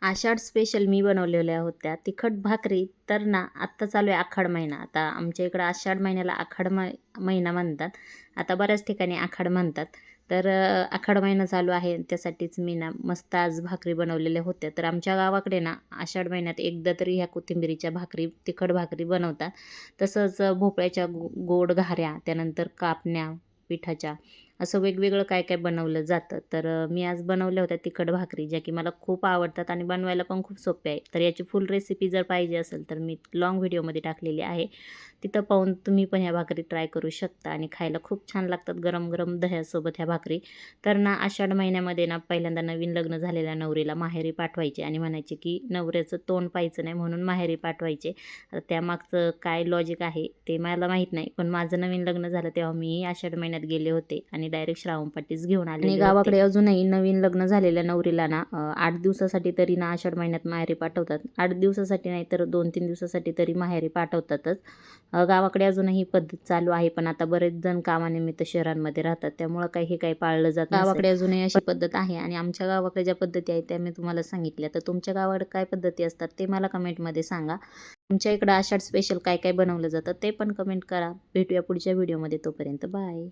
आषाढ special मी बनवलेल्या होत्या तिखट भाकरी. तर ना आत्ता चालू आहे आखाड महिना. आता आमच्या इकडं आषाढ महिन्याला महिना म्हणतात. आता बऱ्याच ठिकाणी आखाड म्हणतात. तर आखाड महिना चालू आहे त्यासाठीच मी ना मस्त आज भाकरी बनवलेल्या होत्या. तर आमच्या गावाकडे ना आषाढ महिन्यात एकदा तरी ह्या कोथिंबिरीच्या भाकरी, तिखट भाकरी बनवतात. तसंच भोपळ्याच्या गोड घाऱ्या, त्यानंतर कापण्या पिठाच्या, असं वेगवेगळं काय काय बनवलं जातं. तर मी आज बनवल्या होत्या तिखट भाकरी, ज्या की मला खूप आवडतात आणि बनवायला पण खूप सोप्या आहे. तर याची फुल रेसिपी जर पाहिजे असेल तर मी लाँग व्हिडिओमध्ये टाकलेली आहे. तिथं पाहून तुम्ही पण ह्या भाकरी ट्राय करू शकता आणि खायला खूप छान लागतात गरम गरम दह्यासोबत ह्या भाकरी. तर ना आषाढ महिन्यामध्ये ना पहिल्यांदा नवीन लग्न झालेल्या नवरीला माहेरी पाठवायचे आणि म्हणायचे की नवऱ्याचं तोंड पाहायचं नाही म्हणून माहेरी पाठवायचे. आता त्यामागचं काय लॉजिक आहे ते मला माहीत नाही. पण माझं नवीन लग्न झालं तेव्हा मी आषाढ महिन्यात गेले होते आणि डायरेक्ट श्रावणपाठीच घेऊन आलेले होते. आणि गावाकडे अजूनही नवीन लग्न झालेल्या नवरीला ना 8 दिवसासाठी तरी ना आषाढ महिन्यात माहेरी पाठवतात. 8 दिवसासाठी नाही तर 2-3 दिवसासाठी तरी माहेरी पाठवतातच. गावाकडे अजूनही ही पद्धत चालू आहे. पण आता बरेच जण कामानिमित्त शहरांमध्ये राहतात, त्यामुळं काही पाळलं जात नसेल. गावाकडे अजूनही अशी पद्धत आहे आणि आमच्या गावाकडे ज्या पद्धती आहेत त्या मी तुम्हाला सांगितल्या. तर तुमच्या गावाकडे काय पद्धती असतात ते मला कमेंटमध्ये सांगा. तुमच्या इकडं आषाढ स्पेशल काय काय बनवलं जातं ते पण कमेंट करा. भेटूया पुढच्या व्हिडिओमध्ये. तोपर्यंत बाय.